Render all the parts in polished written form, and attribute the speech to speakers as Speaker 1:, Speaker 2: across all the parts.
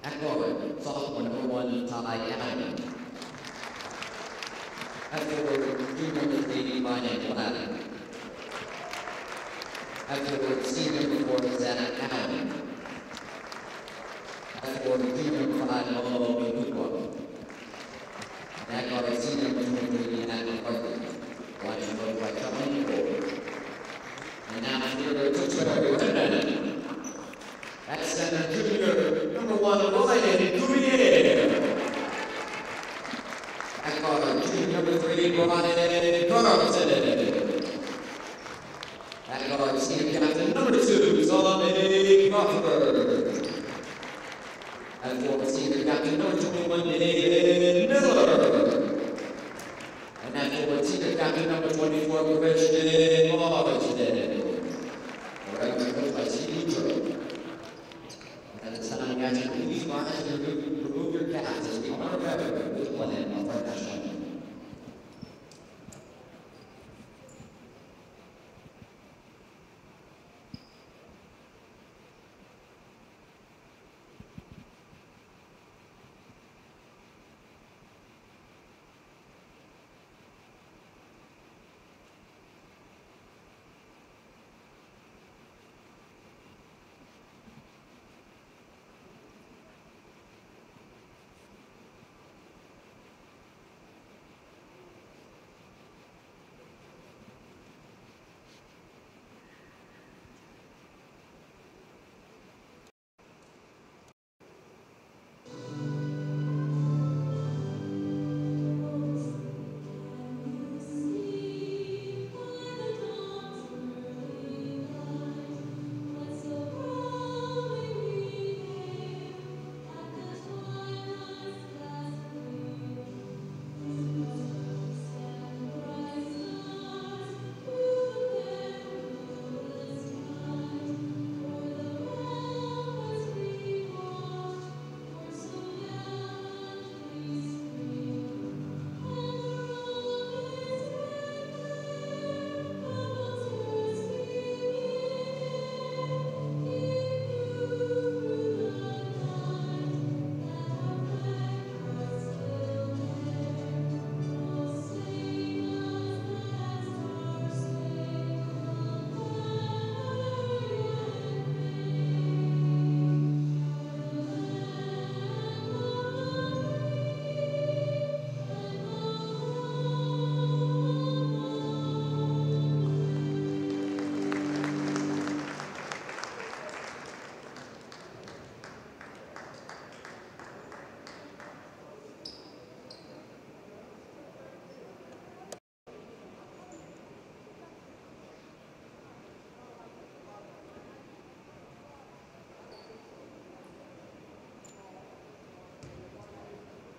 Speaker 1: At guard, sophomore number 1, Ty Allen. At forward, junior number 3, Ryan Black. At forward, senior number 4, Zach Allen. At forward, junior number 5, Momo Mukwa. At guard, senior number 23, Matt McCarthy. Watching over by Charlie Cole. And now for the Tewksbury Redmen. At center, junior number 1, Ryan Cuvier. At guard, junior number 3, Brian Carlson. At guard, senior captain number 2, Solomon Crawford. At forward, senior captain number 21, David Miller. And at forward, senior captain number 24, Christian Marsden. Correct, coached by Steve Drew. At this time, guys, please rise and remove your caps as we honor Trevor with one of our national team.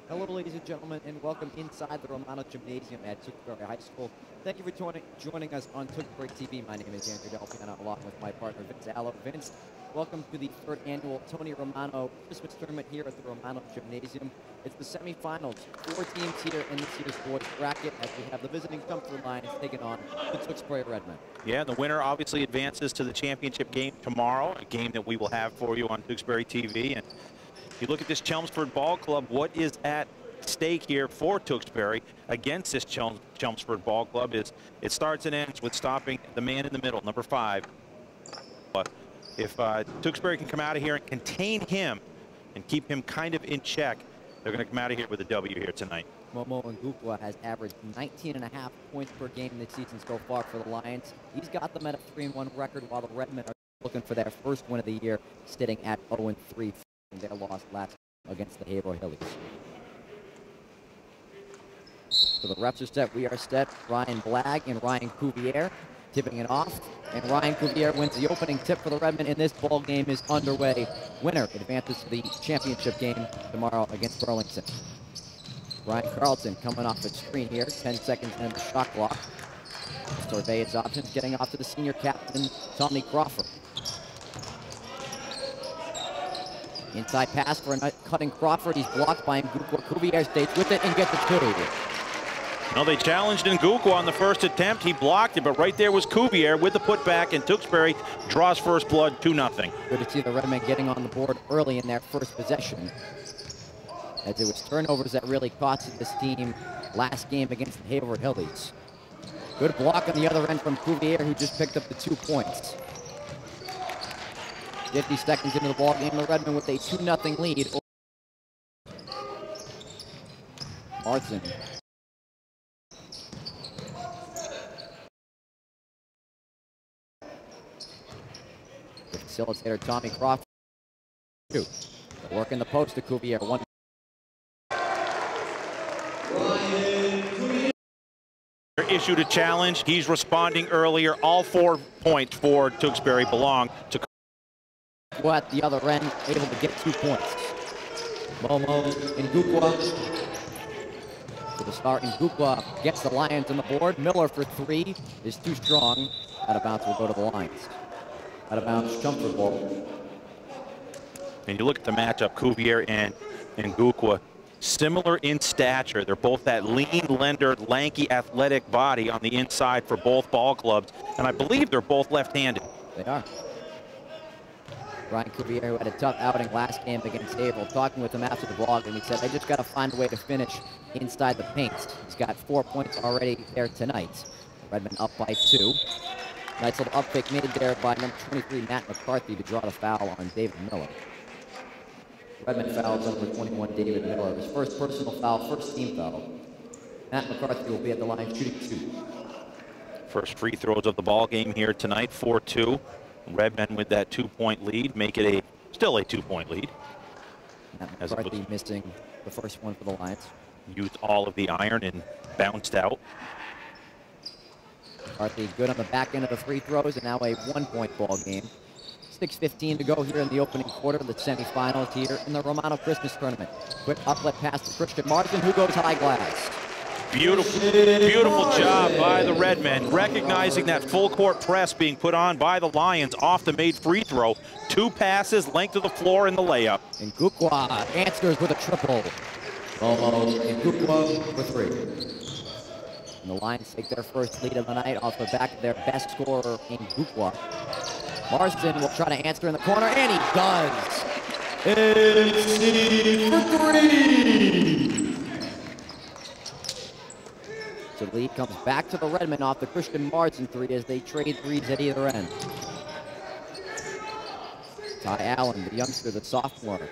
Speaker 2: Hello, ladies and gentlemen, and welcome inside the Romano Gymnasium at Tewksbury High School. Thank you for joining us on Tewksbury TV. My name is Andrew Delpiana, along with my partner, Vince Allo. Vince, welcome to the third annual Tony Romano Christmas Tournament here at the Romano Gymnasium. It's the semifinals, 4 teams here in this year's boys bracket, as we have the visiting Chelmsford Lions taking on the Tewksbury Redmen.
Speaker 3: Yeah, the winner obviously advances to the championship game tomorrow, a game that we will have for you on Tewksbury TV. And you look at this Chelmsford Ball Club, what is at stake here for Tewksbury against this Chelmsford Ball Club is it starts and ends with stopping the man in the middle, number 5. But if Tewksbury can come out of here and contain him and keep him kind of in check, they're going to come out of here with a W here tonight.
Speaker 2: Momo Ngukwa has averaged 19.5 points per game this season so far for the Lions. He's got them at a 3-1 record, while the Redmen are looking for their first win of the year, sitting at 0-3. Their loss last against the Haverhill Hillies. So the refs are set. We are set. Ryan Blagg and Ryan Cuvier tipping it off. And Ryan Cuvier wins the opening tip for the Redmen, and this ball game is underway. Winner advances to the championship game tomorrow against Burlington. Ryan Carlson coming off the screen here. 10 seconds and the shot clock. Survey its options, getting off to the senior captain, Tommy Crawford. Inside pass for a cutting Crawford. He's blocked by Ngukwa. Cuvier stays with it and gets a 2.
Speaker 3: No, they challenged Ngukwa on the first attempt. He blocked it, but right there was Cuvier with the putback, and Tewksbury draws first blood 2-0.
Speaker 2: Good to see the Redmen getting on the board early in their first possession, as it was turnovers that really costed this team last game against the Hayward Hillies. Good block on the other end from Cuvier, who just picked up the 2 points. 50 seconds into the ball game, the Redmen with a 2-0 lead. Martin. The facilitator, Tommy Crawford. 2. They're working the post to Cuvier. 1.
Speaker 3: Issued a challenge. He's responding earlier. All 4 points for Tewksbury belong to
Speaker 2: At the other end, able to get 2 points. Momo Ngukwa. For the start, Ngukwa gets the Lions on the board. Miller for 3 is too strong. Out of bounds will go to the Lions. Out of bounds, Chelmsford ball.
Speaker 3: And you look at the matchup, Cuvier and Ngukwa, similar in stature. They're both that lean, lender, lanky, athletic body on the inside for both ball clubs. And I believe they're both left-handed.
Speaker 2: They are. Brian Cuvier, who had a tough outing last game against Haverhill, talking with him after the ball game, he said they just got to find a way to finish inside the paint. He's got 4 points already there tonight. Redmen up by 2. Nice little up fake made there by number 23, Matt McCarthy, to draw the foul on David Miller. Redmen fouls on number 21, David Miller. His first personal foul, first team foul. Matt McCarthy will be at the line shooting 2.
Speaker 3: First free throws of the ball game here tonight, 4-2. Redmen with that 2-point lead, make it still a 2-point lead.
Speaker 2: Matt McCarthy missing the first one for the Lions.
Speaker 3: Used all of the iron and bounced out.
Speaker 2: McCarthy good on the back end of the free throws, and now a 1-point ball game. 6:15 to go here in the opening quarter of the semifinals here in the Romano Christmas Tournament. Quick uplet pass to Christian Martin, who goes high glass.
Speaker 3: Beautiful job by the Redmen, recognizing that full court press being put on by the Lions off the made free throw. 2 passes, length of the floor in the layup.
Speaker 2: And Ngukwa answers with a triple. And Ngukwa for 3. And the Lions take their first lead of the night off the back of their best scorer in Ngukwa. Marston will try to answer in the corner, and he does. And for 3. So the lead comes back to the Redmen off the Christian Marston 3 as they trade threes at either end. Ty Allen, the youngster, the sophomore.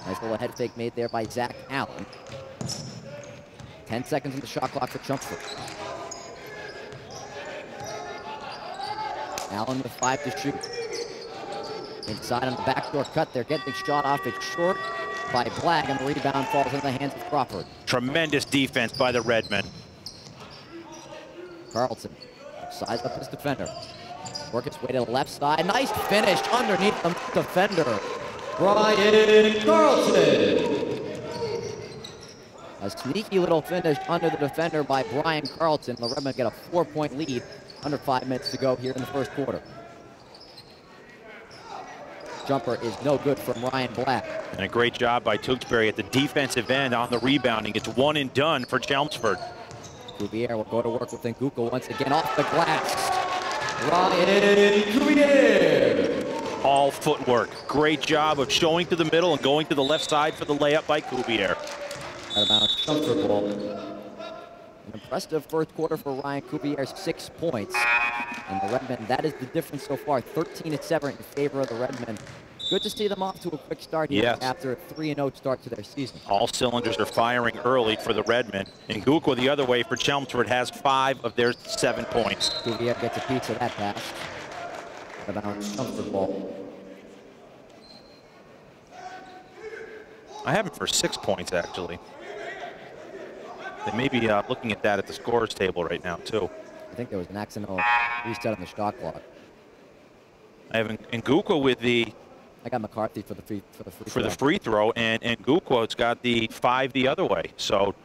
Speaker 2: Nice little head fake made there by Zach Allen. 10 seconds on the shot clock for Chelmsford. Allen with 5 to shoot. Inside on the backdoor cut, they're getting the shot off. It's short by Blagg, and the rebound falls into the hands of Crawford.
Speaker 3: Tremendous defense by the Redmen.
Speaker 2: Carlton sized up his defender. Work its way to the left side. Nice finish underneath the defender. Brian Carlton. A sneaky little finish under the defender by Brian Carlton. The Redmen get a 4-point lead under 5 minutes to go here in the first quarter. Jumper is no good from Ryan Black.
Speaker 3: And a great job by Tewksbury at the defensive end on the rebounding. It's 1 and done for Chelmsford.
Speaker 2: Cuvier will go to work with Ngukwa once again off the glass. Ryan Cuvier.
Speaker 3: All footwork. Great job of showing to the middle and going to the left side for the layup by Cuvier.
Speaker 2: Out of bounds, Chelmsford ball. An impressive first quarter for Ryan Cuvier, 6 points. And the Redmen, that is the difference so far, 13-7 in favor of the Redmen. Good to see them off to a quick start here after a 3-0 start to their season.
Speaker 3: All cylinders are firing early for the Redmen. And Ngukwa the other way for Chelmsford has 5 of their 7 points.
Speaker 2: Cuvier gets a piece of that pass. Out of bounds, Chelmsford ball.
Speaker 3: I have him for 6 points, actually. They may be looking at that at the scores table right now, too.
Speaker 2: I think there was an accidental reset on the shot clock.
Speaker 3: I have Ngukwa with the...
Speaker 2: I got McCarthy for the free
Speaker 3: throw, and Ngukwa's got the 5 the other way. So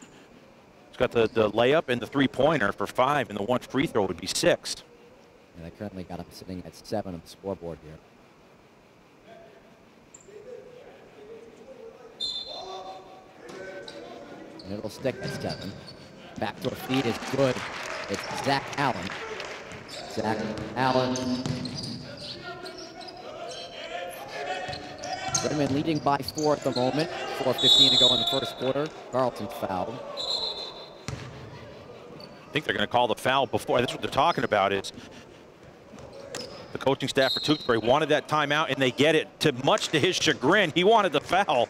Speaker 3: it's got the layup and the 3-pointer for 5, and the 1 free throw would be 6.
Speaker 2: And I currently got him sitting at 7 on the scoreboard here. And it'll stick at 7. Back to a feed is good. It's Zach Allen. Zach Allen. Redmond leading by 4 at the moment. 4:15 to go in the first quarter. Carlton's fouled.
Speaker 3: I think they're going to call the foul before. That's what they're talking about. Is the coaching staff for Tewksbury wanted that timeout, and they get it. Much to his chagrin, he wanted the foul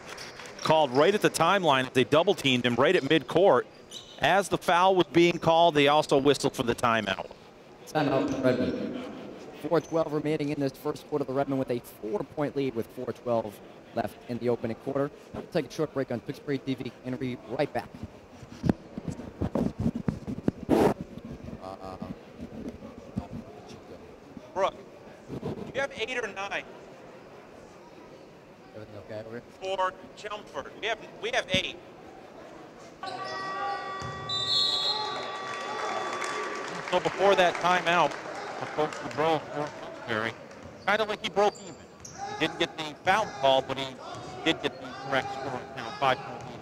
Speaker 3: called right at the timeline. They double teamed him right at midcourt. As the foul was being called, they also whistled for the timeout.
Speaker 2: Timeout, Redmond. 4:12 remaining in this first quarter. The Redmond with a 4-point lead with 4:12 left in the opening quarter. We'll take a short break on Tewksbury TV and be right back.
Speaker 3: Brooke, do you have 8 or 9?
Speaker 2: Everything okay over here?
Speaker 3: For Chelmsford, we have 8. So before that timeout, the folks who drove for Tewksbury, kind of like he broke even. He didn't get the foul call, but he did get the correct score count, 5-point lead.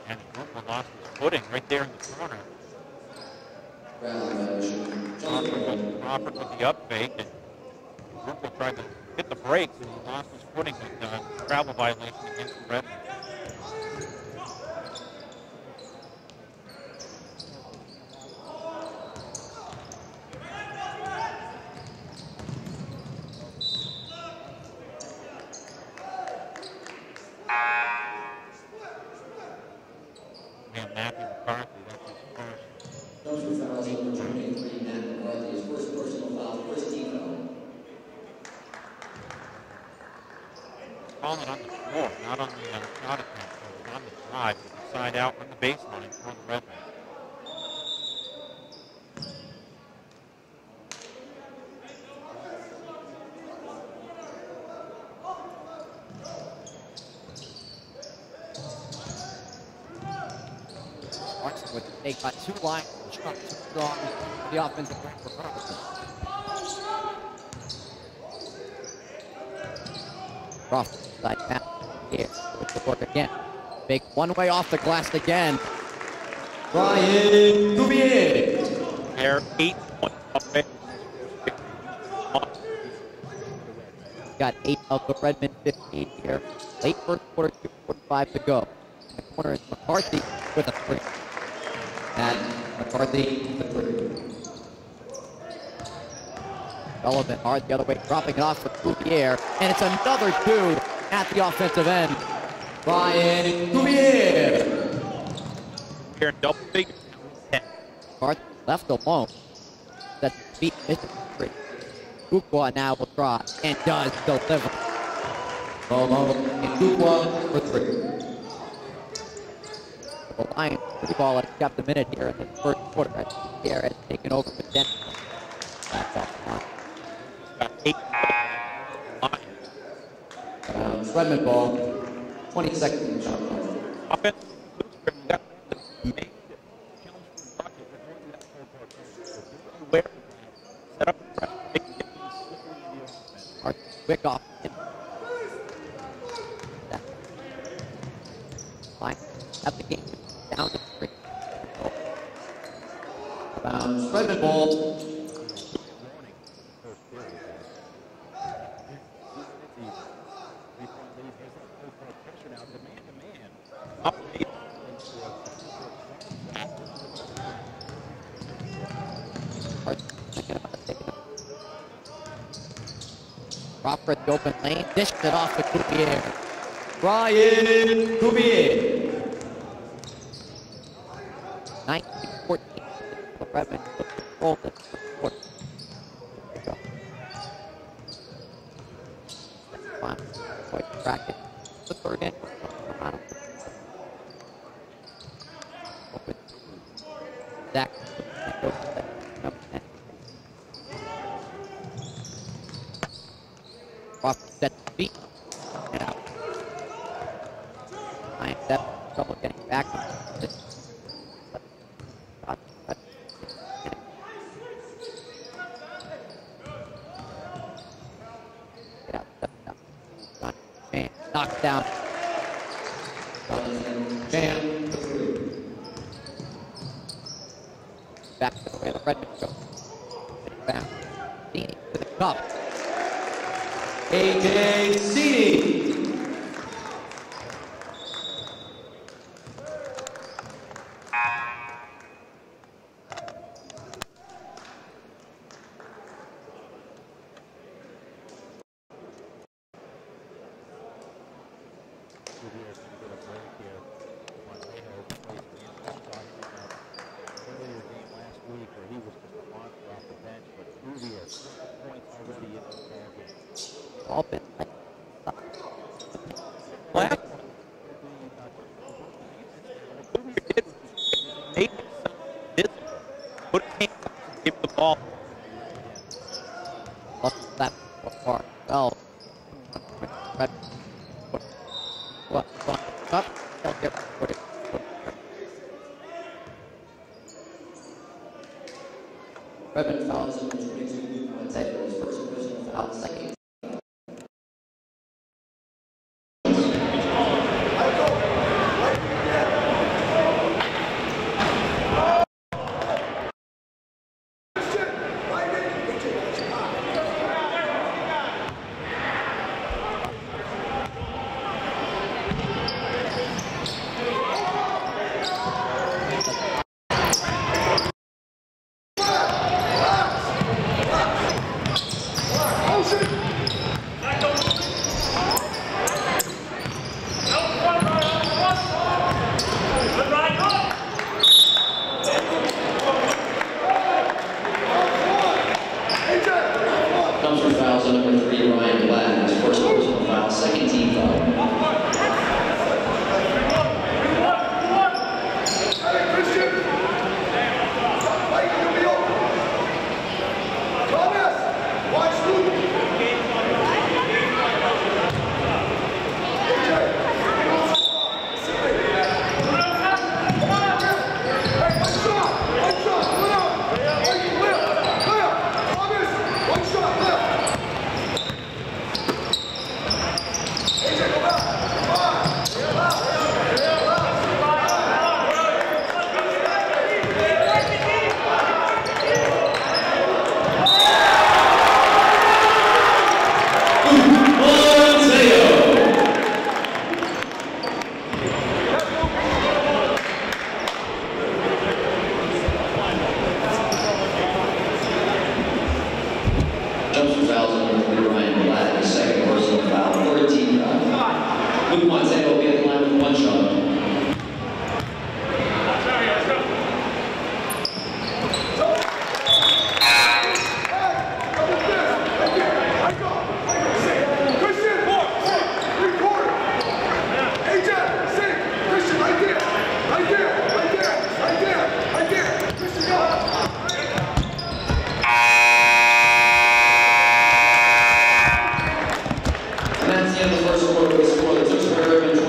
Speaker 3: And Brooklyn lost his footing right there in the corner. Crawford with the up fake, and Brooklyn tried to hit the brakes, and he lost his footing with travel violation against the Redmond. Matthew McCarthy, that's his first.
Speaker 1: Those were fouls on number 23, Matt McCarthy, his first personal foul, first team foul.
Speaker 3: Calling on the floor, not on the shot attempt, so on the drive, with the side out on the baseline for the Redmond.
Speaker 2: With the take by 2 lines, shot too strong for the offensive break for Carlton. Crawford, side pass, here, with the work again. Big one-way off the glass again. Brian Cuvier.
Speaker 3: They're 8 points away.
Speaker 2: Got 8 of the Redmond 15 here. Late first quarter, 2:45 to go. In the corner is McCarthy with a 3. And McCarthy, the 3. Sullivan hard the other way, dropping it off for Cuvier. And it's another 2 at the offensive end. Brian Cuvier.
Speaker 3: Here in double figures.
Speaker 2: McCarthy left alone. That's beat Mr. 3. Kukwa now will try and does deliver. Bolo and Kukwa for 3. The Lions free ball has kept a minute here in the first quarter. As Pierre has taken over the Denver. That's off the line.
Speaker 3: 8
Speaker 2: Redmond ball, 20 seconds shot clock.
Speaker 3: Offense.
Speaker 2: Quick off. Fine. At the game. Down to 3. Redmond ball. Crawford, the open lane, dished it off to Cuvier. Brian Cuvier. 19-14. The Redmond took control of the quarter. Fine. Quite tracking. The third end. Open. Zach. Crawford set the feet. And out. trouble getting back. Knocked down. Jam. Back to the way the Redmond goes. Back. Dini with the cup.
Speaker 1: AJ Dini.
Speaker 3: Give the ball.
Speaker 2: That far. Well, what? Up. Redmond fouls in 22 points after his first personal foul, second.
Speaker 1: Chelmsford fouls on number 3, Ryan Black. His first personal foul, second team foul. Chelmsford fouls on number 3, Ryan Black. His second personal foul, third team foul. Luke Monte will be at the line with one shot. And that's the end of the first quarter. We score the Tewksbury Ribbons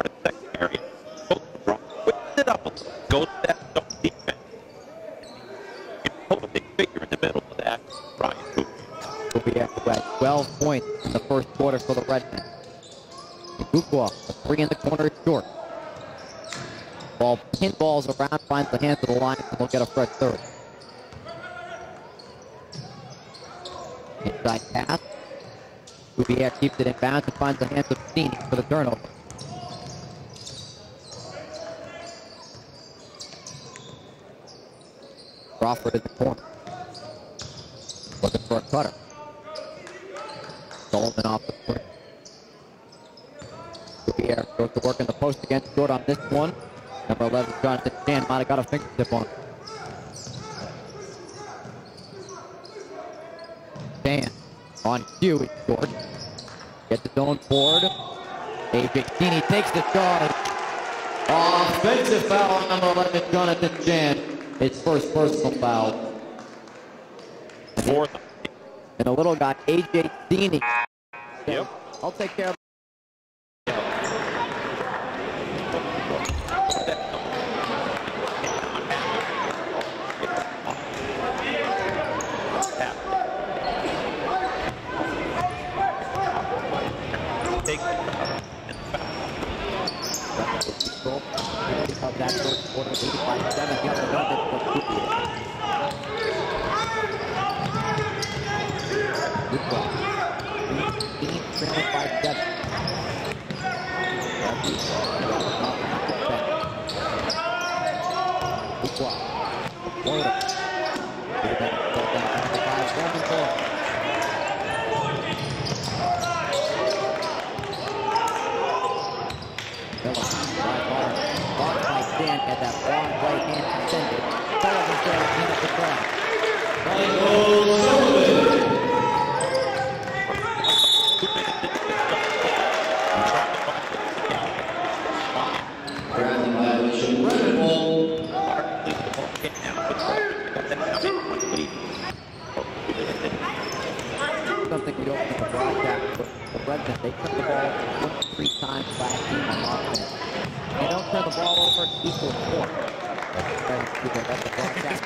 Speaker 3: part of the second area. Whips it up a little. Goes to that zone defense. You put a big figure in the middle of that. Ryan
Speaker 2: Kuvier had 12 points in the first quarter for the Redmen. Gukwa, a three in the corner short. Ball pinballs around, finds the hands of the line, and we'll get a fresh third. Inside pass. Kuvier keeps it in bounds and finds the hands of Steeney for the turnover. Crawford in the corner. Looking for a cutter. Sullivan off the foot. Kuvier goes to work in the post again, short on this one. Number 11, Jonathan Chan, might have got a fingertip on him. Chan on cue, he's short. Gets his own board. A.J. Steeney takes the charge. Offensive foul on number 11, Jonathan Chan. His first personal foul.
Speaker 3: fourth.
Speaker 2: And the little guy, A.J. Steeney.
Speaker 3: Yep.
Speaker 2: I'll take care of of that first quarter, 85-7. He also done it for Kuvier. Good ball. 15-7. Good ball. Porter. Had that long right hand extended. Sullivan's there to clean up the crowd. Something we opened the broadcast with the Redmen. They took the ball 3 times last game on offense. They don't turn the ball over equal 4. That's the broadcast.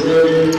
Speaker 1: Drew.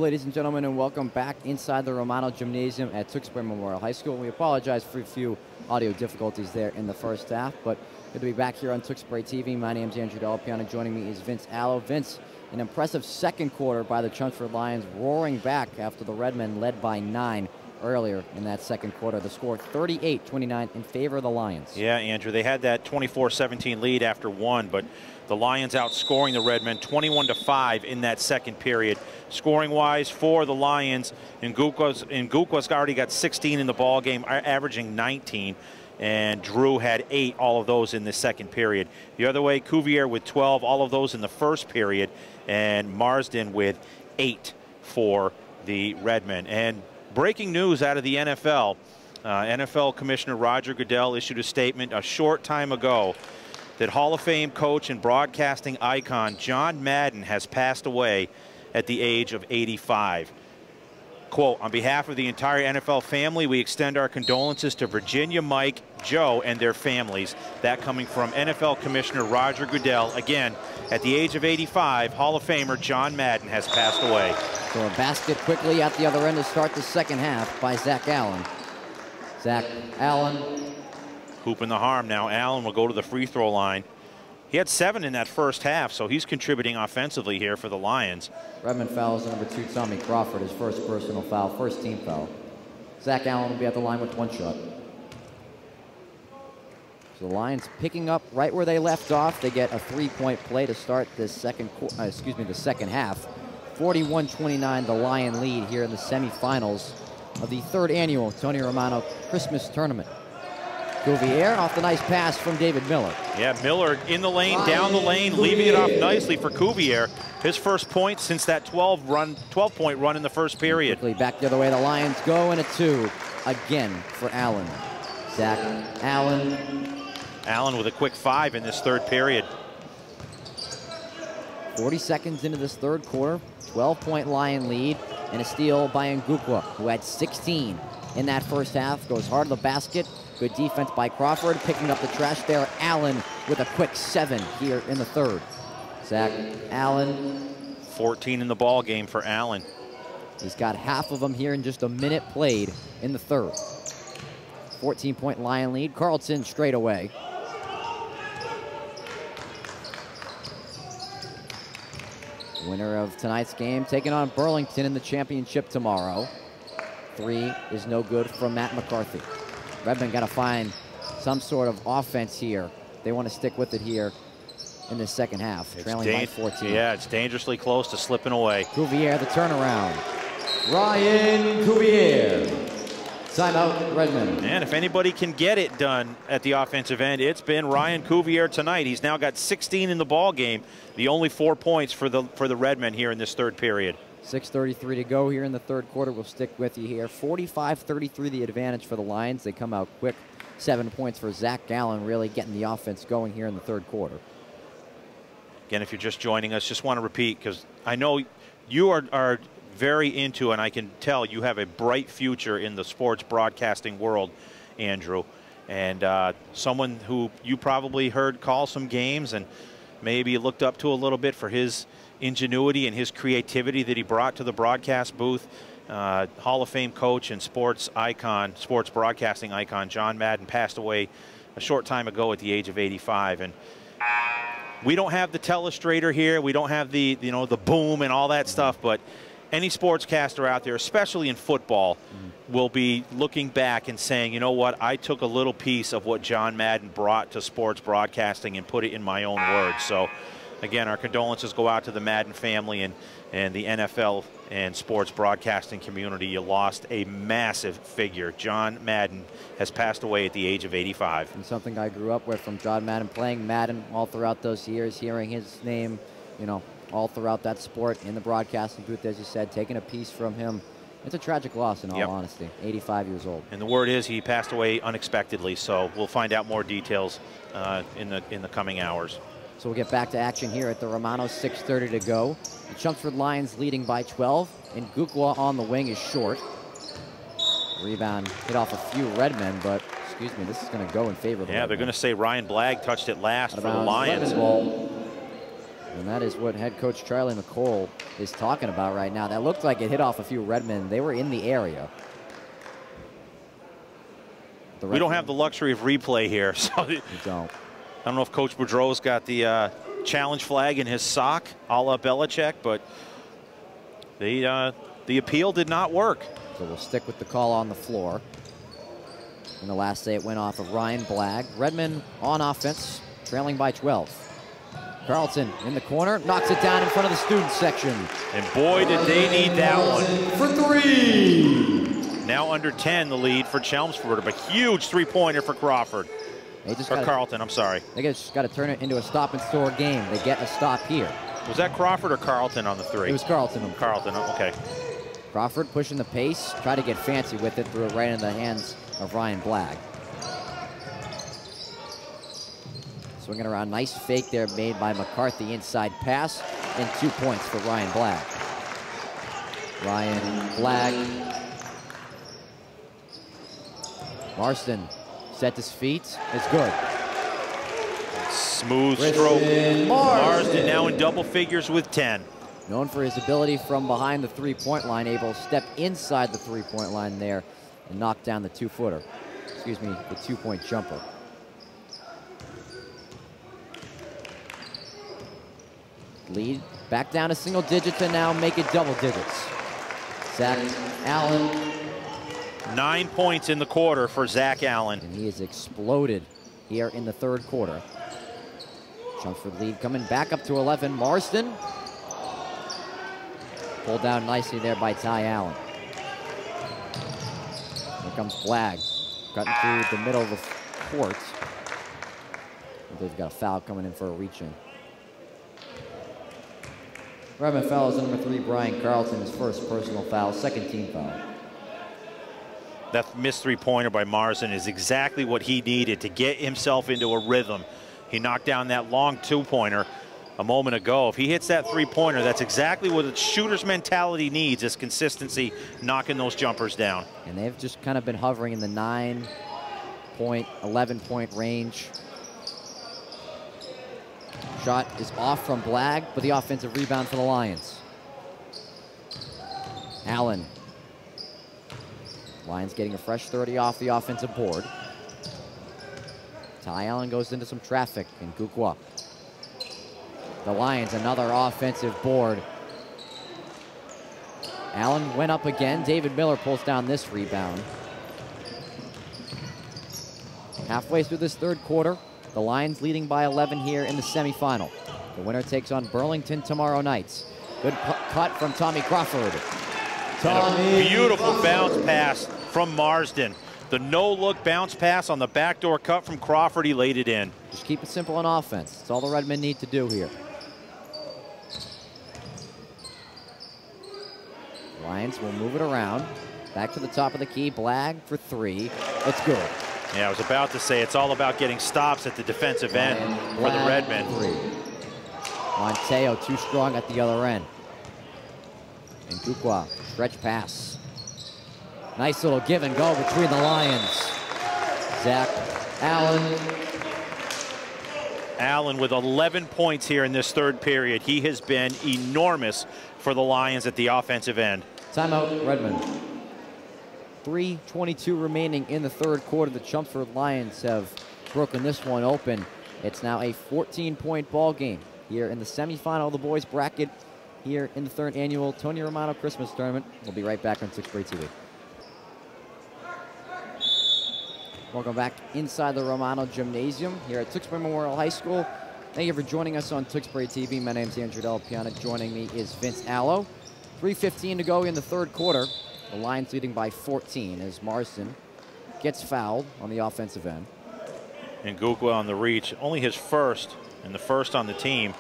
Speaker 2: Ladies and gentlemen, and welcome back inside the Romano Gymnasium at Tewksbury Memorial High School. We apologize for a few audio difficulties there in the first half, but good to be back here on Tewksbury TV. My name is Andrew Delapiano. Joining me is Vince Allo. Vince, an impressive second quarter by the Chelmsford Lions, roaring back after the Redmen led by 9 earlier in that second quarter. The score 38-29 in favor of the Lions.
Speaker 3: Yeah, Andrew, they had that 24-17 lead after 1, but the Lions outscoring the Redmen 21-5 in that second period. Scoring-wise for the Lions, Ngukwa's already got 16 in the ball game, averaging 19, and Drew had 8, all of those in the second period. The other way, Cuvier with 12, all of those in the first period, and Marsden with 8 for the Redmen. And breaking news out of the NFL, NFL Commissioner Roger Goodell issued a statement a short time ago that Hall of Fame coach and broadcasting icon John Madden has passed away at the age of 85. Quote, on behalf of the entire NFL family, we extend our condolences to Virginia, Mike, Joe, and their families. That coming from NFL Commissioner Roger Goodell. Again, at the age of 85, Hall of Famer John Madden has passed away.
Speaker 2: So a basket quickly at the other end to start the second half by Zach Allen. Zach Allen.
Speaker 3: Hooping the harm now. Allen will go to the free throw line. He had 7 in that first half, so he's contributing offensively here for the Lions.
Speaker 2: Redmond fouls number 2, Tommy Crawford, his first personal foul, first team foul. Zach Allen will be at the line with 1 shot. So the Lions picking up right where they left off. They get a 3-point play to start this the second half. 41-29, the Lion lead here in the semifinals of the 3rd annual Tony Romano Christmas Tournament. Cuvier off the nice pass from David Miller.
Speaker 3: Yeah, Miller in the lane, down the lane, leaving it off nicely for Cuvier. His first point since that 12-point run in the first period.
Speaker 2: Quickly back the other way, the Lions go, and a 2 again for Allen. Zach Allen.
Speaker 3: Allen with a quick 5 in this third period.
Speaker 2: 40 seconds into this third quarter, 12-point Lion lead, and a steal by Ngukwa, who had 16 in that first half. Goes hard to the basket. Good defense by Crawford, picking up the trash there. Allen with a quick 7 here in the third. Zach Allen.
Speaker 3: 14 in the ball game for Allen.
Speaker 2: He's got half of them here in just a minute played in the third. 14-point Lion lead. Carlton straight away. Winner of tonight's game taking on Burlington in the championship tomorrow. 3 is no good from Matt McCarthy. Redmond got to find some sort of offense here. They want to stick with it here in the second half, trailing by 14.
Speaker 3: Yeah, it's dangerously close to slipping away.
Speaker 2: Cuvier, the turnaround. Ryan Cuvier. Timeout, Redmond.
Speaker 3: And if anybody can get it done at the offensive end, it's been Ryan Cuvier tonight. He's now got 16 in the ball game. The only 4 points for the Redmen here in this third period.
Speaker 2: 6:33 to go here in the third quarter. We'll stick with you here. 45-33 the advantage for the Lions. They come out quick 7 points for Zach Allen, really getting the offense going here in the third quarter.
Speaker 3: Again, if you're just joining us, just want to repeat, because I know you are very into, and I can tell you have a bright future in the sports broadcasting world, Andrew. And someone who you probably heard call some games and maybe looked up to a little bit for his ingenuity and his creativity that he brought to the broadcast booth. Hall of Fame coach and sports icon, sports broadcasting icon, John Madden, passed away a short time ago at the age of 85. And we don't have the telestrator here. We don't have the, you know, the boom and all that stuff, but any sportscaster out there, especially in football, will be looking back and saying, you know what, I took a little piece of what John Madden brought to sports broadcasting and put it in my own words. So, again, our condolences go out to the Madden family and the NFL and sports broadcasting community. You lost a massive figure. John Madden has passed away at the age of 85.
Speaker 2: And something I grew up with from John Madden, playing Madden all throughout those years, hearing his name, you know, all throughout that sport in the broadcasting booth, as you said, taking a piece from him. It's a tragic loss, in all honesty. 85 years old. And
Speaker 3: the word is he passed away unexpectedly, so we'll find out more details in the coming hours.
Speaker 2: So we'll get back to action here at the Romano, 6:30 to go. The Chelmsford Lions leading by 12, and Gukwa on the wing is short. Rebound hit off a few Redmen, but, excuse me, this is going to go in favor of the
Speaker 3: Yeah, they're going to say Ryan Blagg touched it last for the Lions.
Speaker 2: And that is what head coach Charlie McColl is talking about right now. That looked like it hit off a few Redmen. They were in the area.
Speaker 3: We don't have the luxury of replay here, so
Speaker 2: we don't.
Speaker 3: I don't know if Coach Boudreau's got the challenge flag in his sock, a la Belichick, but the appeal did not work.
Speaker 2: So we'll stick with the call on the floor. In the last day, it went off of Ryan Blagg. Redmond on offense, trailing by 12. Carlton in the corner, knocks it down in front of the student section.
Speaker 3: And boy, did they need that one.
Speaker 1: For three.
Speaker 3: Now under 10, the lead for Chelmsford, a huge three-pointer for Crawford. Carlton, I'm sorry.
Speaker 2: They just got to turn it into a stop-and-store game. They get a stop here.
Speaker 3: Was that Crawford or Carlton on the three?
Speaker 2: It was Carlton.
Speaker 3: Carlton, okay.
Speaker 2: Crawford pushing the pace, try to get fancy with it, threw it right into the hands of Ryan Blagg. Swinging around, nice fake there made by McCarthy, inside pass, and 2 points for Ryan Blagg. Ryan Blagg. Marston set his feet, is good.
Speaker 3: Smooth stroke. Marsden now in double figures with 10.
Speaker 2: Known for his ability from behind the three-point line, able to step inside the three-point line there and knock down the two-footer. Excuse me, the two-point jumper. Lead back down to single digits and now make it double digits. Zach Allen.
Speaker 3: 9 points in the quarter for Zach Allen.
Speaker 2: And he has exploded here in the third quarter. Chelmsford lead coming back up to 11. Marsden. Pulled down nicely there by Ty Allen. Here comes Blagg. Cutting through the middle of the court. They've got a foul coming in for a reach-in. Redmond fouls number 3, Brian Carlton, his first personal foul, second team foul.
Speaker 3: That missed three-pointer by Marsden is exactly what he needed to get himself into a rhythm. He knocked down that long two-pointer a moment ago. If he hits that three-pointer, that's exactly what a shooter's mentality needs, is consistency, knocking those jumpers down.
Speaker 2: And they've just kind of been hovering in the 9-point, 11-point range. Shot is off from Blagg, but the offensive rebound for the Lions. Allen. Lions getting a fresh 30 off the offensive board. Ty Allen goes into some traffic in Gukwa. The Lions, another offensive board. Allen went up again. David Miller pulls down this rebound. Halfway through this third quarter, the Lions leading by 11 here in the semifinal. The winner takes on Burlington tomorrow night. Good cut from Tommy Crawford.
Speaker 3: A beautiful bounce pass from Marsden. The no-look bounce pass on the backdoor cut from Crawford. He laid it in.
Speaker 2: Just keep it simple on offense. That's all the Redmen need to do here. Lions will move it around. Back to the top of the key. Blagg for 3. It's good.
Speaker 3: Yeah, I was about to say it's all about getting stops at the defensive end for the Redmen.
Speaker 2: Monteo too strong at the other end. And Gukwa, stretch pass. Nice little give and go between the Lions. Zach Allen.
Speaker 3: Allen with 11 points here in this third period. He has been enormous for the Lions at the offensive end.
Speaker 2: Timeout, Redmond. 3:22 remaining in the third quarter. The Chelmsford Lions have broken this one open. It's now a 14-point ball game here in the semifinal of the boys bracket here in the third annual Tony Romano Christmas Tournament. We'll be right back on Tewksbury TV. Welcome back inside the Romano Gymnasium here at Tewksbury Memorial High School. Thank you for joining us on Tewksbury TV. My name is Andrew Del Piana. Joining me is Vince Allo. 3:15 to go in the third quarter. The Lions leading by 14 as Marston gets fouled on the offensive end.
Speaker 3: And Gukwa on the reach, only his first, and the first on the team.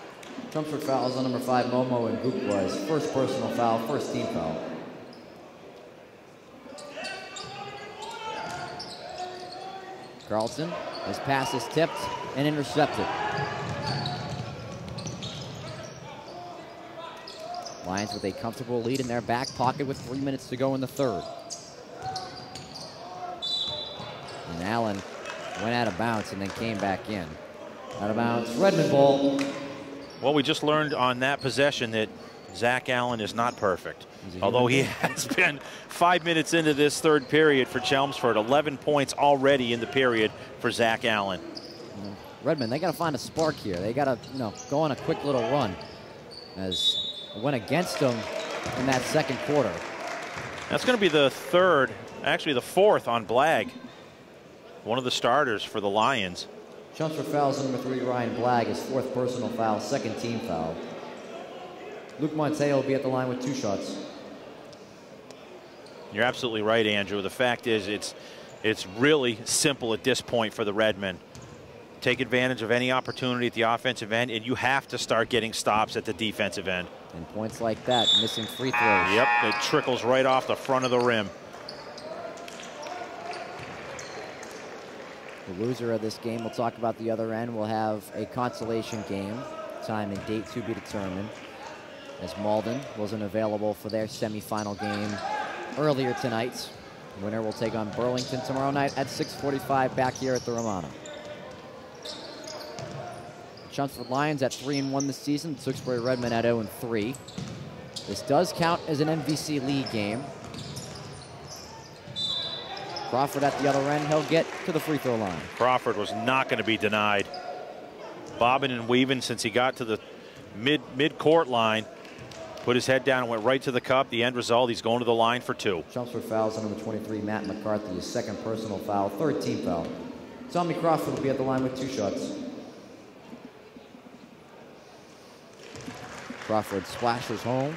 Speaker 2: Chelmsford fouls on number 5, Momo, and Gukwa's first personal foul, first team foul. Carlson, his pass is tipped and intercepted. Lions with a comfortable lead in their back pocket with 3 minutes to go in the third. And Allen went out of bounds and then came back in. Out of bounds, Redmond ball.
Speaker 3: Well, we just learned on that possession that Zach Allen is not perfect. Although he has been 5 minutes into this third period for Chelmsford. 11 points already in the period for Zach Allen.
Speaker 2: Redmond, they got to find a spark here. They got to, go on a quick little run as it went against them in that second quarter.
Speaker 3: That's going to be the third, actually the fourth on Blagg. One of the starters for the Lions.
Speaker 2: Chelmsford fouls on number 3, Ryan Blagg, his fourth personal foul, second team foul. Luke Monteo will be at the line with 2 shots.
Speaker 3: You're absolutely right, Andrew. The fact is it's really simple at this point for the Redmen. Take advantage of any opportunity at the offensive end, and you have to start getting stops at the defensive end.
Speaker 2: And points like that, missing free throws.
Speaker 3: Yep, it trickles right off the front of the rim.
Speaker 2: The loser of this game, we'll talk about the other end, will have a consolation game. Time and date to be determined, as Malden wasn't available for their semifinal game earlier tonight. The winner will take on Burlington tomorrow night at 6:45 back here at the Romano. Chelmsford Lions at 3-1 this season. Tewksbury Redmen at 0-3. This does count as an MVC league game. Crawford at the other end. He'll get to the free throw line.
Speaker 3: Crawford was not going to be denied. Bobbing and weaving since he got to the mid-court line. Put his head down and went right to the cup. The end result, he's going to the line for 2.
Speaker 2: Chelmsford fouls on number 23, Matt McCarthy, his second personal foul, third team foul. Tommy Crawford will be at the line with 2 shots. Crawford splashes home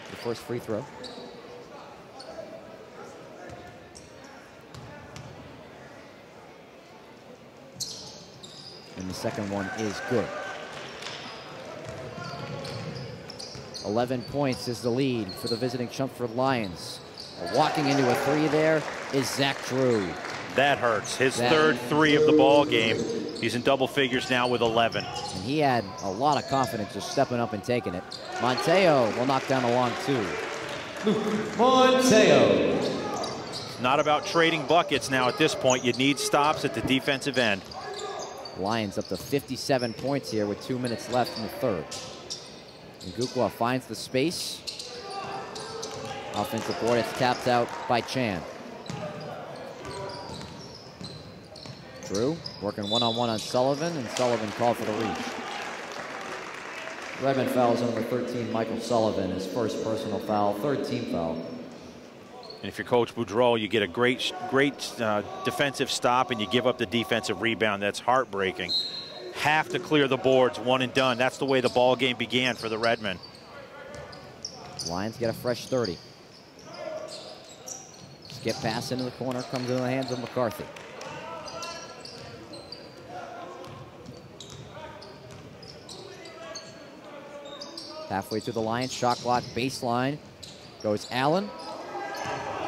Speaker 2: the first free throw. And the second one is good. 11 points is the lead for the visiting Chelmsford Lions. Walking into a 3 there is Zach Drew.
Speaker 3: That hurts. His third 3 of the ball game. He's in double figures now with 11.
Speaker 2: And he had a lot of confidence just stepping up and taking it. Monteo will knock down a long 2. Monteo.
Speaker 3: It's not about trading buckets now at this point. You need stops at the defensive end.
Speaker 2: Lions up to 57 points here with 2 minutes left in the third. And Gukwa finds the space. Offensive board, it's tapped out by Chan. Drew working one-on-one on Sullivan, and Sullivan called for the reach. Redmond fouls on number 13, Michael Sullivan, his first personal foul, third team foul.
Speaker 3: And if you're Coach Boudreau, you get a great defensive stop and you give up the defensive rebound. That's heartbreaking. Have to clear the boards, one and done. That's the way the ball game began for the Redmen.
Speaker 2: Lions get a fresh 30. Skip pass into the corner, comes into the hands of McCarthy. Halfway through the line, shot clock, baseline. Goes Allen.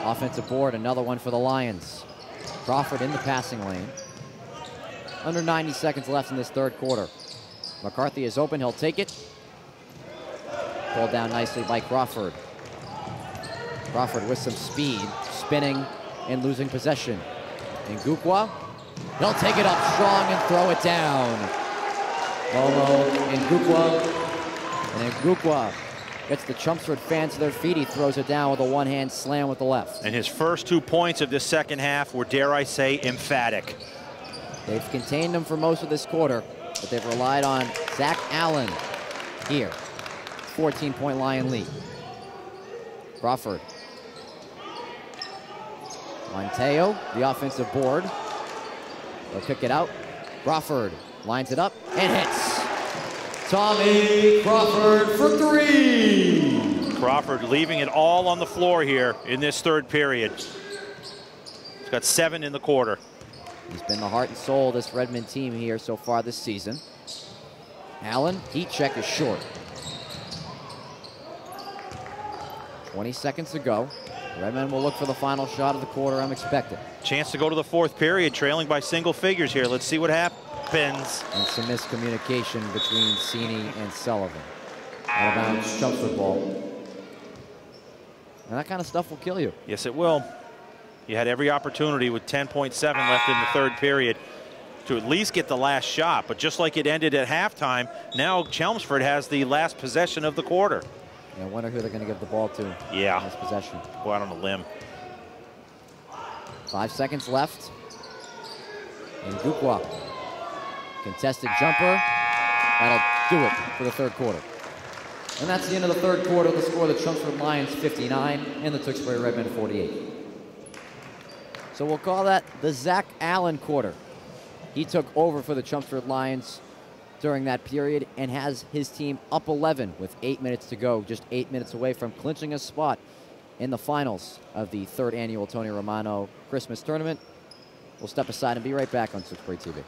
Speaker 2: Offensive board, another one for the Lions. Crawford in the passing lane. Under 90 seconds left in this third quarter. McCarthy is open, he'll take it. Pulled down nicely by Crawford. Crawford with some speed, spinning and losing possession. Ngukwa, he'll take it up strong and throw it down. Momo Ngukwa, and Ngukwa gets the Chelmsford fans to their feet. He throws it down with a one-hand slam with the left.
Speaker 3: And his first 2 points of this second half were, dare I say, emphatic.
Speaker 2: They've contained them for most of this quarter, but they've relied on Zach Allen here. 14-point Lion lead. Crawford. Monteo, the offensive board. They'll kick it out. Crawford lines it up and hits. Tommy Crawford for three.
Speaker 3: Crawford leaving it all on the floor here in this third period. He's got 7 in the quarter.
Speaker 2: He's been the heart and soul of this Redmond team here so far this season. Allen, heat check is short. 20 seconds to go. Redmond will look for the final shot of the quarter, I'm expecting.
Speaker 3: Chance to go to the fourth period, trailing by single figures here. Let's see what happens.
Speaker 2: And some miscommunication between Sini and Sullivan. Out of bounds, Chelmsford ball. And that kind of stuff will kill you.
Speaker 3: Yes, it will. You had every opportunity with 10.7 left in the third period to at least get the last shot. But just like it ended at halftime, now Chelmsford has the last possession of the quarter.
Speaker 2: I wonder who they're going to give the ball to in this possession.
Speaker 3: Go out on a limb.
Speaker 2: 5 seconds left. Ngukwa. Contested jumper. That'll do it for the third quarter. And that's the end of the third quarter. The score, the Chelmsford Lions 59 and the Tewksbury Redmen 48. So we'll call that the Zach Allen quarter. He took over for the Chelmsford Lions during that period and has his team up 11 with 8 minutes to go, just 8 minutes away from clinching a spot in the finals of the third annual Tony Romano Christmas Tournament. We'll step aside and be right back on Tewksbury TV.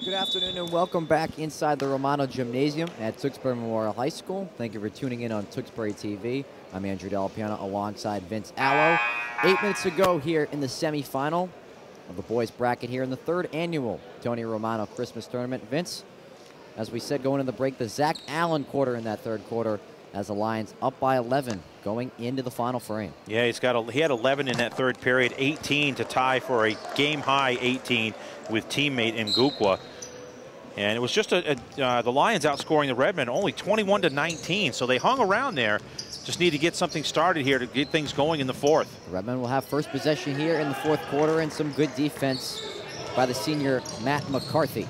Speaker 2: Good afternoon and welcome back inside the Romano Gymnasium at Tewksbury Memorial High School. Thank you for tuning in on Tewksbury TV. I'm Andrew Delapiana alongside Vince Allo. 8 minutes to go here in the semifinal of the boys bracket here in the third annual Tony Romano Christmas Tournament. Vince, as we said going into the break, the Zach Allen quarter in that third quarter as the Lions up by 11 going into the final frame.
Speaker 3: Yeah, he had 11 in that third period, 18 to tie for a game-high 18 with teammate Ngukwa. And it was just the Lions outscoring the Redmen only 21-19, so they hung around there. Just need to get something started here to get things going in the fourth.
Speaker 2: The Redmen will have first possession here in the fourth quarter and some good defense by the senior Matt McCarthy.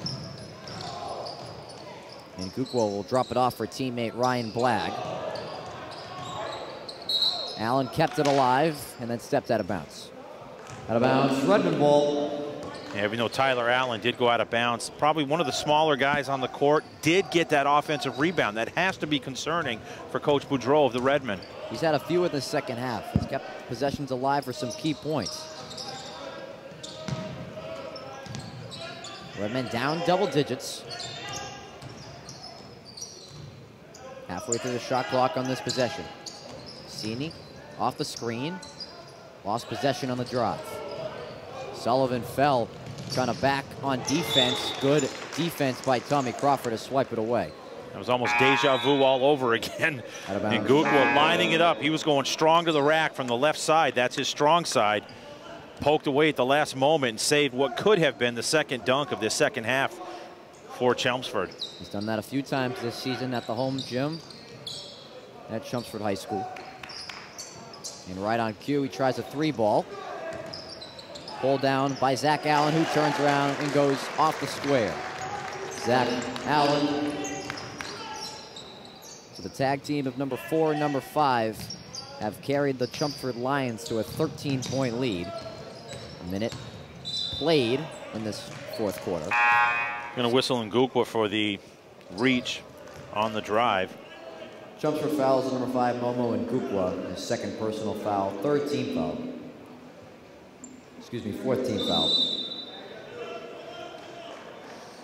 Speaker 2: And Ngukwa will drop it off for teammate Ryan Blagg. Allen kept it alive and then stepped out of bounds. Out of bounds, Redmond ball.
Speaker 3: Yeah, we know Tyler Allen did go out of bounds. Probably one of the smaller guys on the court, did get that offensive rebound. That has to be concerning for Coach Boudreau of the Redmen.
Speaker 2: He's had a few in the second half. He's kept possessions alive for some key points. Redmen down double digits. Halfway through the shot clock on this possession. Sini off the screen. Lost possession on the drive. Sullivan fell, trying to back on defense. Good defense by Tommy Crawford to swipe it away.
Speaker 3: That was almost deja vu all over again. And Ngukwa lining it up. He was going strong to the rack from the left side. That's his strong side. Poked away at the last moment and saved what could have been the second dunk of this second half for Chelmsford.
Speaker 2: He's done that a few times this season at the home gym at Chelmsford High School. And right on cue, he tries a three ball. Pulled down by Zach Allen, who turns around and goes off the square. Zach Allen. So the tag team of number 4 and number 5 have carried the Chelmsford Lions to a 13-point lead. A minute played in this fourth quarter.
Speaker 3: Going to whistle Ngukwa for the reach on the drive.
Speaker 2: Chelmsford fouls number 5, Momo Ngukwa, his second personal foul, third team foul. Excuse me, fourth team foul.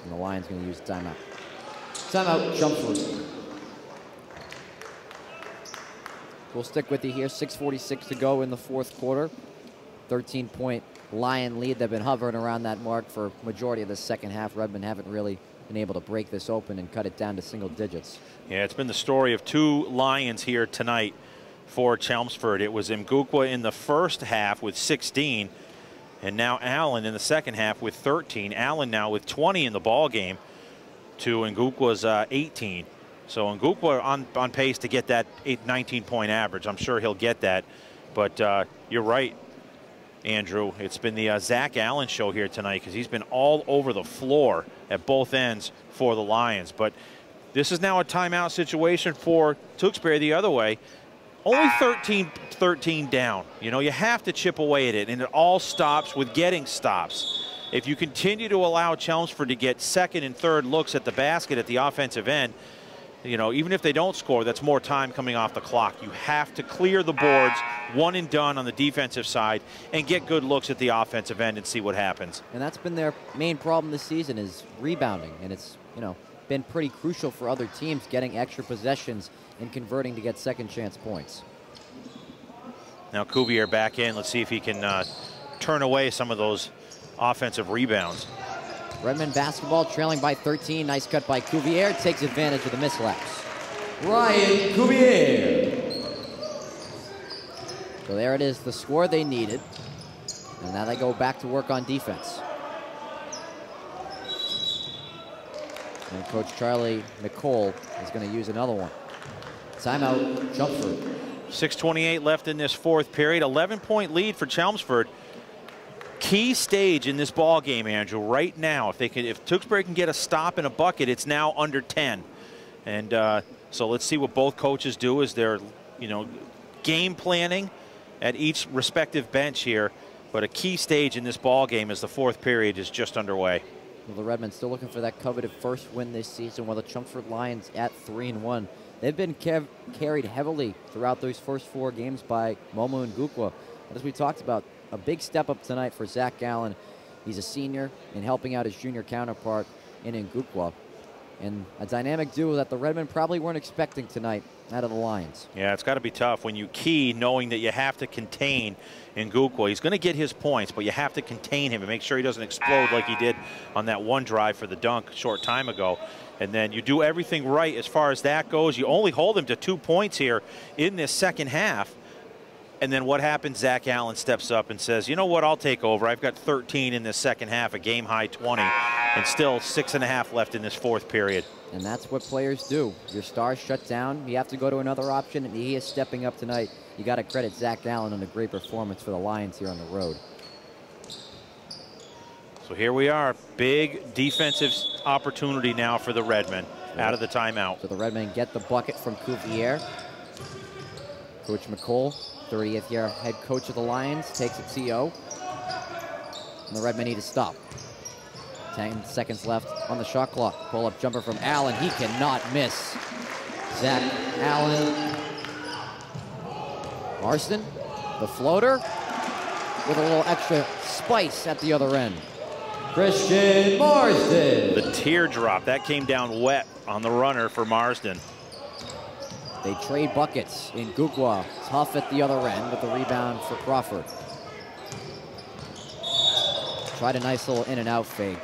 Speaker 2: And the Lions going to use timeout. Timeout, Chelmsford. We'll stick with you here. 6:46 to go in the fourth quarter. 13-point Lion lead. They've been hovering around that mark for majority of the second half. Redmond haven't really been able to break this open and cut it down to single digits.
Speaker 3: Yeah, it's been the story of two Lions here tonight for Chelmsford. It was Ngukwa in the first half with 16, and now Allen in the second half with 13. Allen now with 20 in the ball game to Ngukwa's 18. So Ngukwa on pace to get that 19-point average. I'm sure he'll get that. But you're right, Andrew. It's been the Zach Allen show here tonight because he's been all over the floor at both ends for the Lions. But this is now a timeout situation for Tewksbury the other way. Only 13 down. You know, you have to chip away at it, and it all stops with getting stops. If you continue to allow Chelmsford to get second and third looks at the basket at the offensive end, you know, even if they don't score, that's more time coming off the clock. You have to clear the boards, one and done on the defensive side, and get good looks at the offensive end and see what happens.
Speaker 2: And that's been their main problem this season, is rebounding. And it's, you know, been pretty crucial for other teams getting extra possessions and converting to get second chance points.
Speaker 3: Now Cuvier back in. Let's see if he can turn away some of those offensive rebounds.
Speaker 2: Redmond basketball trailing by 13. Nice cut by Cuvier. Takes advantage of the mislaps.
Speaker 1: Ryan Cuvier.
Speaker 2: So there it is, the score they needed. And now they go back to work on defense. And Coach Charlie McCall is going to use another one. Timeout, Chelmsford.
Speaker 3: 6:28 left in this fourth period. 11-point lead for Chelmsford. Key stage in this ball game, Andrew. Right now, if Tewksbury can get a stop and a bucket, it's now under 10. And so let's see what both coaches do as they're, you know, game planning at each respective bench here. But a key stage in this ball game as the fourth period is just underway.
Speaker 2: Well, the Redmen still looking for that coveted first win this season, while the Chelmsford Lions at 3-1. They've been carried heavily throughout those first 4 games by Momo Ngukwa. As we talked about, a big step up tonight for Zach Allen. He's a senior and helping out his junior counterpart in Ngukwa. And a dynamic duo that the Redmen probably weren't expecting tonight out of the Lions.
Speaker 3: Yeah, it's got to be tough when you key knowing that you have to contain Ngukwa. He's going to get his points, but you have to contain him and make sure he doesn't explode like he did on that one drive for the dunk a short time ago. And then you do everything right as far as that goes. You only hold him to 2 points here in this second half. And then what happens? Zach Allen steps up and says, you know what, I'll take over. I've got 13 in this second half, a game-high 20, and still 6.5 left in this fourth period.
Speaker 2: And that's what players do. Your stars shut down. You have to go to another option, and he is stepping up tonight. You got to credit Zach Allen on a great performance for the Lions here on the road.
Speaker 3: So here we are. Big defensive opportunity now for the Redmen out of the timeout.
Speaker 2: So the Redmen get the bucket from Cuvier. Coach McCall, 30th year head coach of the Lions, takes a TO. And the Redmen need to stop. 10 seconds left on the shot clock. Pull-up jumper from Allen. He cannot miss. Zach Allen. Marston, the floater, with a little extra spice at the other end.
Speaker 1: Christian Marsden.
Speaker 3: The teardrop, that came down wet on the runner for Marsden.
Speaker 2: They trade buckets. In Ngukwa, tough at the other end with the rebound for Crawford. Tried a nice little in and out fade,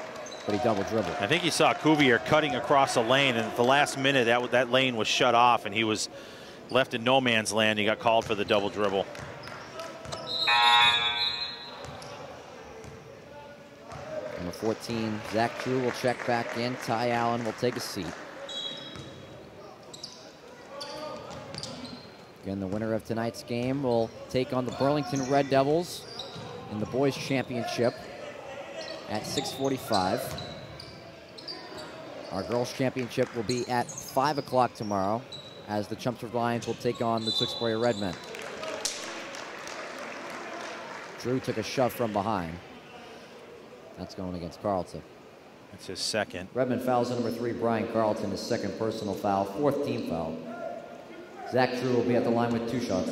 Speaker 2: but he double dribbled.
Speaker 3: I think you saw Cuvier cutting across the lane, and at the last minute that lane was shut off and he was left in no man's land. He got called for the double dribble.
Speaker 2: Number 14, Zach Drew will check back in. Ty Allen will take a seat. Again, the winner of tonight's game will take on the Burlington Red Devils in the boys' championship at 6:45. Our girls' championship will be at 5 o'clock tomorrow, as the Chelmsford Lions will take on the Tewksbury Redmen. Drew took a shove from behind. That's going against Carlton.
Speaker 3: That's his second.
Speaker 2: Redmond fouls number 3, Brian Carlton, his second personal foul, 4th team foul. Zach Drew will be at the line with 2 shots.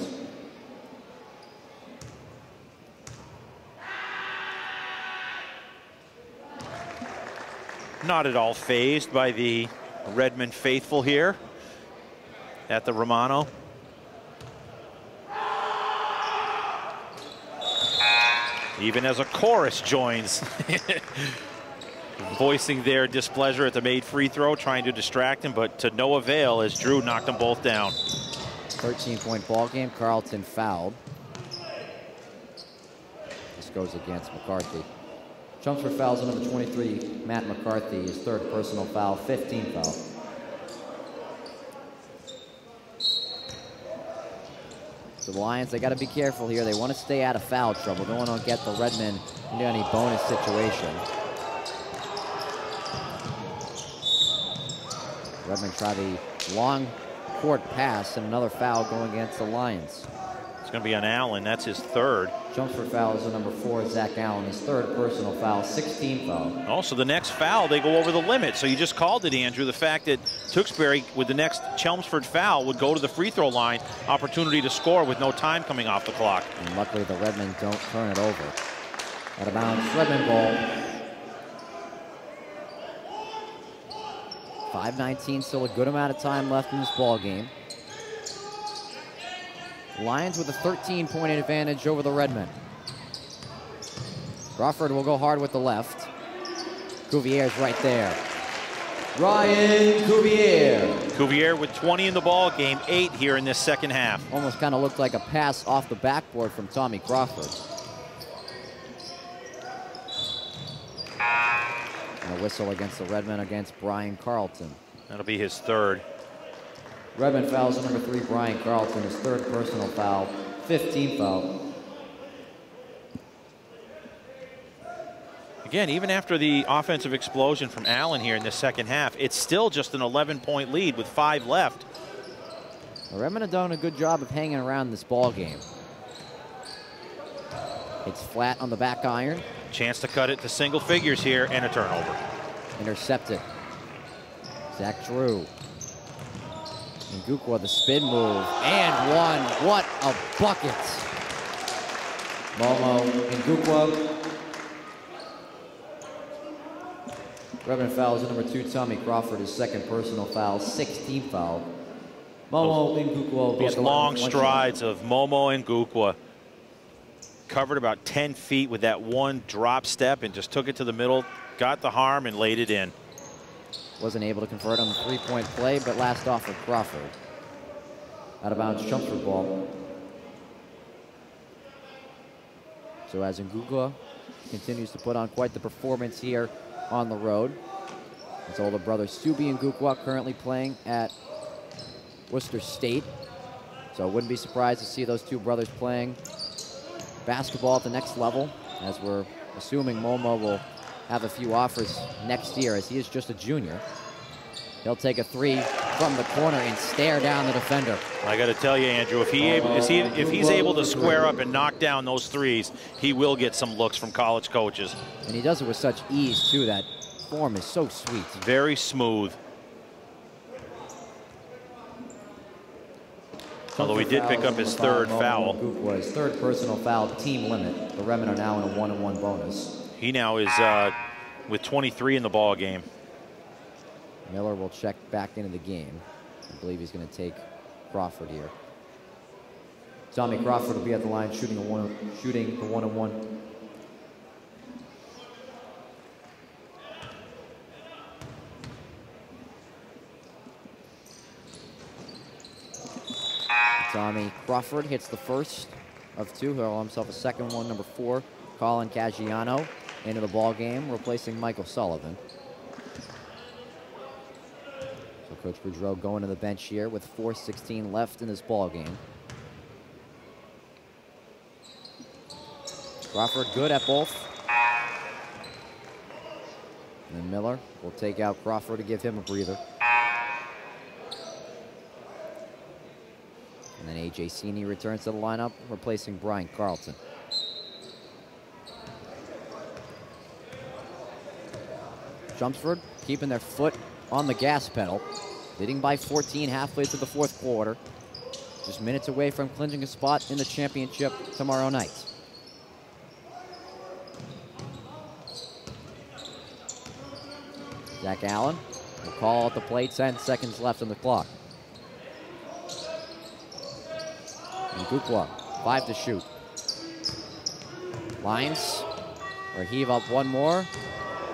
Speaker 3: Not at all fazed by the Redmond faithful here at the Romano. Even as a chorus joins, voicing their displeasure at the made free throw, trying to distract him, but to no avail as Drew knocked them both down.
Speaker 2: 13-point ball game. Carlton fouled. This goes against McCarthy. Chelmsford fouls on number 23, Matt McCarthy, his third personal foul, 15th foul. So the Lions, they got to be careful here. They want to stay out of foul trouble. Don't want to get the Redmen into any bonus situation. Redmen try the long court pass, and another foul going against the Lions.
Speaker 3: It's going to be on Allen. That's his third.
Speaker 2: Chelmsford fouls on number 4, Zach Allen, his third personal foul, 16th foul.
Speaker 3: Also, the next foul, they go over the limit. So you just called it, Andrew. The fact that Tewksbury, with the next Chelmsford foul, would go to the free throw line, opportunity to score with no time coming off the clock.
Speaker 2: And luckily, the Redmen don't turn it over. Out of bounds, Redmen ball. 5:19, still a good amount of time left in this ball game. Lions with a 13-point advantage over the Redmen. Crawford will go hard with the left. Cuvier's right there. Ryan Cuvier.
Speaker 3: Cuvier with 20 in the ball game, 8 here in this second half.
Speaker 2: Almost kind of looked like a pass off the backboard from Tommy Crawford. And a whistle against the Redmen against Brian Carlton.
Speaker 3: That'll be his third.
Speaker 2: Redmen fouls on number 3, Brian Carlton, his third personal foul, 15th foul.
Speaker 3: Again, even after the offensive explosion from Allen here in the second half, it's still just an 11-point lead with 5 left.
Speaker 2: The Redmen have done a good job of hanging around this ball game. It's flat on the back iron.
Speaker 3: Chance to cut it to single figures here, and a turnover.
Speaker 2: Intercepted. Zach Drew. Ngukwa, the spin move, and one. What a bucket. Momo Ngukwa. Redmen fouls on number 2, Tommy Crawford, his second personal foul, 16th foul. Momo Ngukwa will be at
Speaker 3: Those
Speaker 2: the line
Speaker 3: long
Speaker 2: for one
Speaker 3: strides
Speaker 2: shot.
Speaker 3: of Momo Ngukwa. Covered about 10 feet with that one drop step and just took it to the middle, got the harm, and laid it in.
Speaker 2: Wasn't able to convert on the three-point play, but last off for Crawford. Out of bounds, Chelmsford ball. So as Ngukwa continues to put on quite the performance here on the road. His older brother Subi Ngukwa currently playing at Worcester State. So I wouldn't be surprised to see those two brothers playing basketball at the next level, as we're assuming Momo will have a few offers next year, as he is just a junior. He'll take a 3 from the corner and stare down the defender.
Speaker 3: I got to tell you, Andrew, if he's able to square up and knock down those threes, he will get some looks from college coaches.
Speaker 2: And he does it with such ease, too. That form is so sweet.
Speaker 3: Very smooth. Although he did pick up his third foul.
Speaker 2: His third personal foul, team limit. The Redmen are now in a 1-on-1 bonus.
Speaker 3: He now is with 23 in the ball game.
Speaker 2: Miller will check back into the game. I believe he's going to take Crawford here. Tommy Crawford will be at the line shooting the 1-on-1. Tommy Crawford hits the first of 2. He'll allow himself a second one, number 4, Colin Caggiano, into the ball game, replacing Michael Sullivan. So Coach Boudreau going to the bench here with 4:16 left in this ball game. Crawford good at both. And then Miller will take out Crawford to give him a breather. And then A.J. Sini returns to the lineup, replacing Brian Carlton. Chelmsford keeping their foot on the gas pedal, leading by 14 halfway through the fourth quarter. Just minutes away from clinching a spot in the championship tomorrow night. Zach Allen will call at the plate, 10 seconds left on the clock. And Ngukwa, 5 to shoot. Lines, or heave up one more.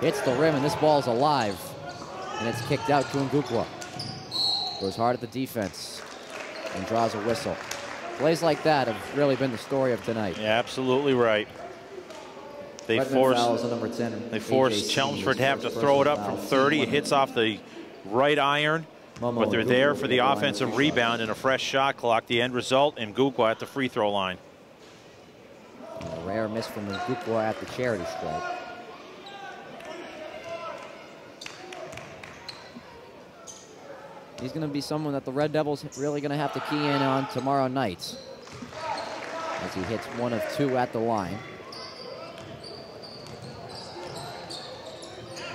Speaker 2: Hits the rim, and this ball's alive. And it's kicked out to Ngukwa. Goes hard at the defense and draws a whistle. Plays like that have really been the story of tonight.
Speaker 3: Yeah, absolutely right. They force Chelmsford to have to throw it up from 30. It hits off the right iron, but they're there for the offensive rebound and a fresh shot clock. The end result, Ngukwa at the free throw line.
Speaker 2: A rare miss from Ngukwa at the charity stripe. He's going to be someone that the Red Devils really going to have to key in on tomorrow night, as he hits 1 of 2 at the line.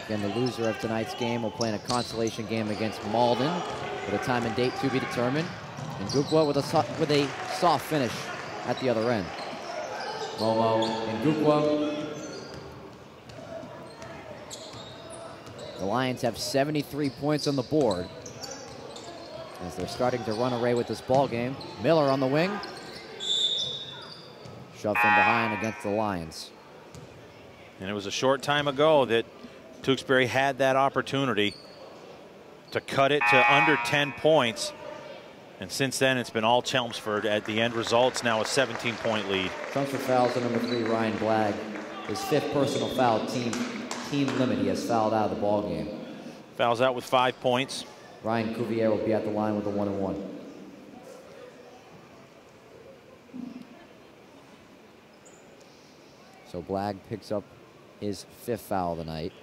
Speaker 2: Again, the loser of tonight's game will play in a consolation game against Malden, with a time and date to be determined. And Ngukwa with a soft finish at the other end. Momo and Ngukwa. The Lions have 73 points on the board, as they're starting to run away with this ball game. Miller on the wing. Shoved from behind against the Lions.
Speaker 3: And it was a short time ago that Tewksbury had that opportunity to cut it to under 10 points. And since then, it's been all Chelmsford. At the end results now a 17-point lead.
Speaker 2: Chelmsford fouls on number 3, Ryan Blagg. His 5th personal foul, team limit. He has fouled out of the ball game.
Speaker 3: Fouls out with 5 points.
Speaker 2: Ryan Cuvier will be at the line with a 1-and-1. So Blagg picks up his 5th foul of the night.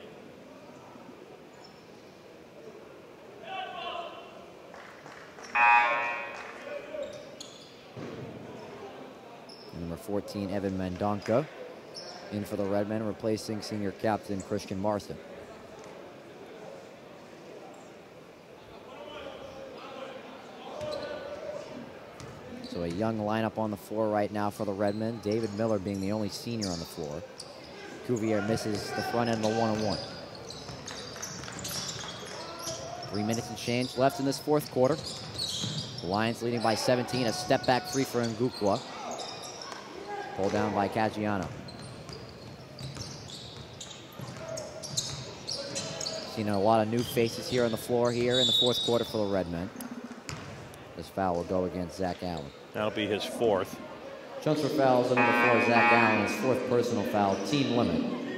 Speaker 2: And number 14, Evan Mendonca, in for the Redmen, replacing senior captain Christian Marston. So a young lineup on the floor right now for the Redmen. David Miller being the only senior on the floor. Cuvier misses the front end of the 1-on-1. 3 minutes and change left in this 4th quarter. The Lions leading by 17. A step back 3 for Ngukwa. Pulled down by Caggiano. Seen a lot of new faces here on the floor here in the 4th quarter for the Redmen. This foul will go against Zach Allen.
Speaker 3: That'll be his 4th.
Speaker 2: Chelmsford fouls on number 4, Zach Allen, his 4th personal foul, team limit.
Speaker 3: Going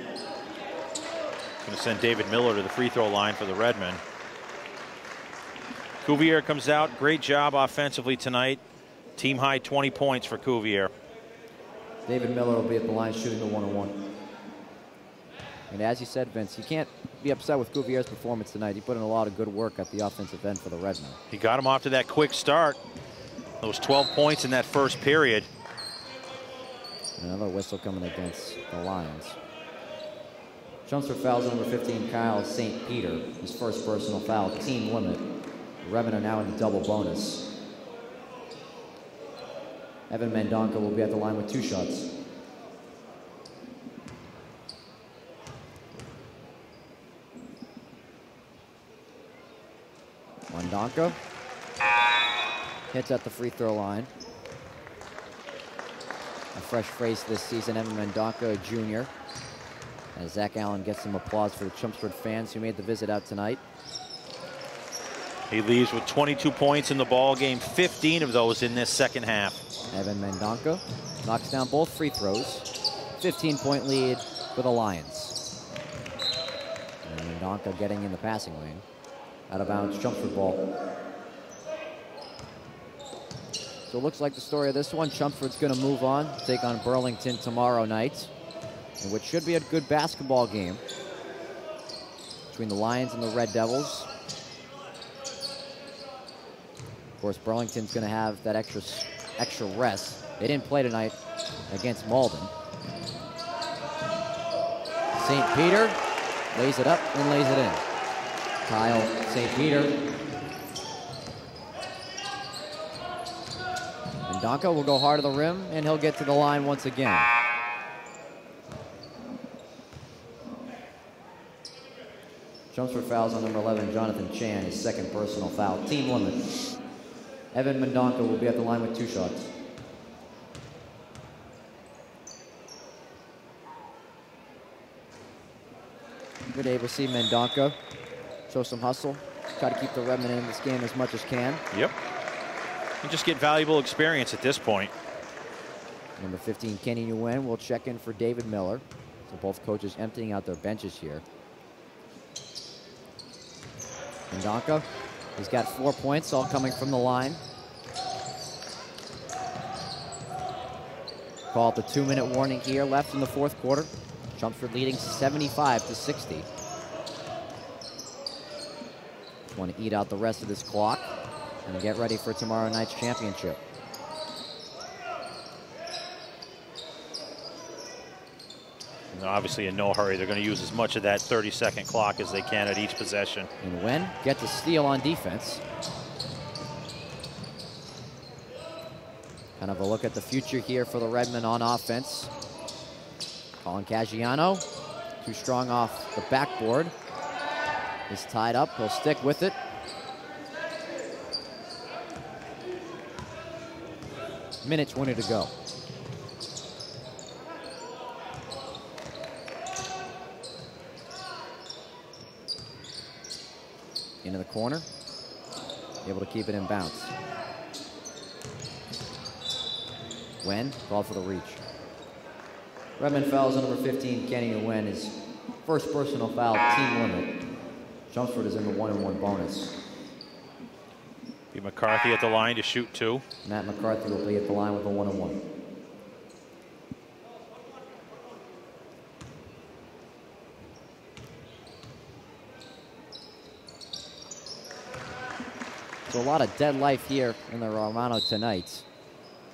Speaker 3: to send David Miller to the free throw line for the Redmen. Cuvier comes out. Great job offensively tonight. Team high 20 points for Cuvier.
Speaker 2: David Miller will be at the line shooting the 1-on-1. And as you said, Vince, you can't be upset with Cuvier's performance tonight. He put in a lot of good work at the offensive end for the Redmen.
Speaker 3: He got him off to that quick start. Those 12 points in that first period.
Speaker 2: Another whistle coming against the Lions. Chelmsford fouls number 15, Kyle St. Peter, his 1st personal foul, team limit. The Redmen are now in double bonus. Evan Mendonca will be at the line with 2 shots. Mendonca hits at the free throw line. A fresh face this season, Evan Mendonca, a junior. As Zach Allen gets some applause for the Chelmsford fans who made the visit out tonight.
Speaker 3: He leaves with 22 points in the ball game, 15 of those in this 2nd half.
Speaker 2: Evan Mendonca knocks down both free throws. 15-point lead for the Lions. And Mendonca getting in the passing lane. Out of bounds, Chelmsford ball. So it looks like the story of this one. Chelmsford's going to move on, take on Burlington tomorrow night, in which should be a good basketball game between the Lions and the Red Devils. Of course, Burlington's going to have that extra rest. They didn't play tonight against Malden. St. Peter lays it up and lays it in. Kyle St. Peter. And Donko will go hard to the rim, and he'll get to the line once again. Chelmsford fouls on number 11, Jonathan Chan, his 2nd personal foul. Team limit. Evan Mendonca will be at the line with 2 shots. Good able to see Mendonca show some hustle. Try to keep the Redmen in this game as much as can.
Speaker 3: Yep. And just get valuable experience at this point.
Speaker 2: Number 15, Kenny Nguyen will check in for David Miller. So both coaches emptying out their benches here. Mendonca, he's got 4 points, all coming from the line. Call it the 2-minute warning here, left in the fourth quarter. Chelmsford leading 75-60. Want to eat out the rest of this clock and get ready for tomorrow night's championship.
Speaker 3: And obviously in no hurry. They're going to use as much of that 30-second clock as they can at each possession.
Speaker 2: And Nguyen gets a steal on defense. Kind of a look at the future here for the Redmen on offense. Colin Caggiano, too strong off the backboard. Is tied up, he'll stick with it. Minute 20 to go. Into the corner, able to keep it in bounds. Nguyen called for the reach. Redmond fouls on number 15, Kenny Nguyen, his first personal foul, team limit. Chelmsford is in the 1-and-1 bonus.
Speaker 3: Be McCarthy at the line to shoot 2.
Speaker 2: Matt McCarthy will be at the line with a 1-and-1. So a lot of dead life here in the Romano tonight,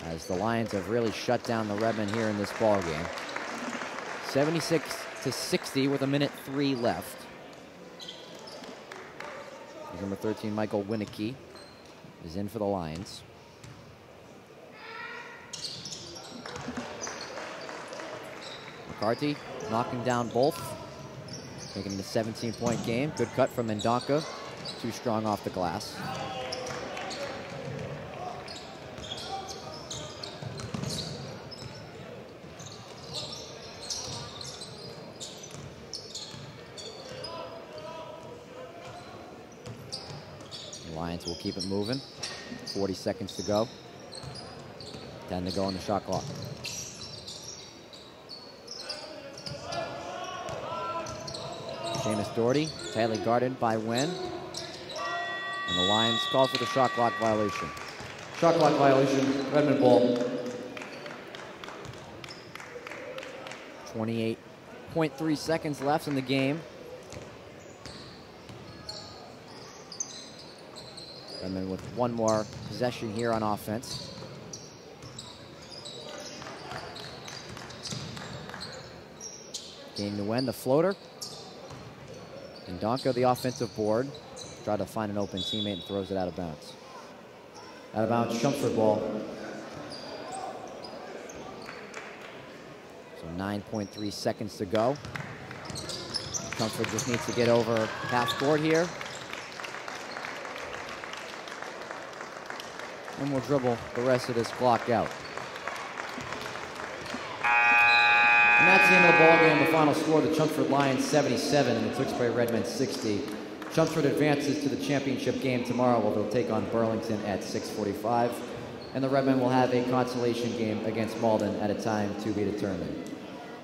Speaker 2: as the Lions have really shut down the Redmen here in this ball game. 76-60 with 1:03 left. Number 13, Michael Winicky, is in for the Lions. McCarthy knocking down both, making it a 17-point game. Good cut from Mendonca, too strong off the glass. Lions will keep it moving. 40 seconds to go. 10 to go on the shot clock. Seamus Doherty, tightly guarded by Nguyen. And the Lions call for the shot clock violation. Shot clock violation, Redmond ball. 28.3 seconds left in the game. Redmond with one more possession here on offense. Game to win the floater. And Donko, the offensive board, try to find an open teammate and throws it out of bounds. Out of bounds, Chelmsford ball. So 9.3 seconds to go. Chelmsford just needs to get over half court here. And we'll dribble the rest of this clock out. And that's the end of the ball game. The final score, the Chelmsford Lions 77 and the Tewksbury Redmen 60. Chelmsford advances to the championship game tomorrow, where they'll take on Burlington at 6:45. And the Redmen will have a consolation game against Malden at a time to be determined.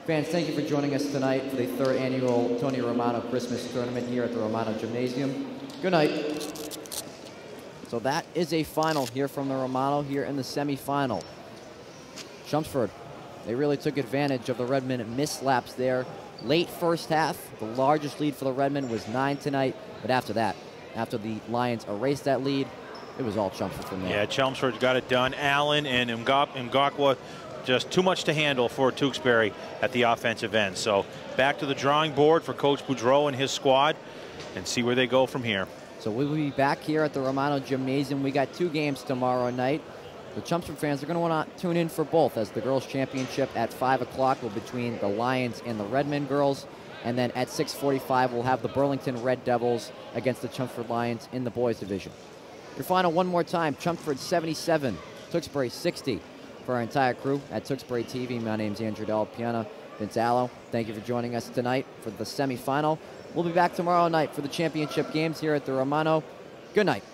Speaker 2: Fans, thank you for joining us tonight for the 3rd annual Tony Romano Christmas Tournament here at the Romano Gymnasium. Good night. So that is a final here from the Romano here in the semifinal. Chelmsford, they really took advantage of the Redmen mislaps there. Late first half, the largest lead for the Redmen was 9 tonight. But after that, after the Lions erased that lead, it was all Chelmsford from there.
Speaker 3: Yeah, Chelmsford got it done. Allen and Ngakwa, just too much to handle for Tewksbury at the offensive end. So back to the drawing board for Coach Boudreau and his squad and see where they go from here.
Speaker 2: So we will be back here at the Romano Gymnasium. We got 2 games tomorrow night. The Chelmsford fans are going to want to tune in for both, as the girls' championship at 5 o'clock will be between the Lions and the Redmen girls. And then at 6:45, we'll have the Burlington Red Devils against the Chelmsford Lions in the boys' division. Your final one more time, Chelmsford 77, Tewksbury 60. For our entire crew at Tewksbury TV, my name's Andrew Del Piana. Vince Allo, thank you for joining us tonight for the semifinal. We'll be back tomorrow night for the championship games here at the Romano. Good night.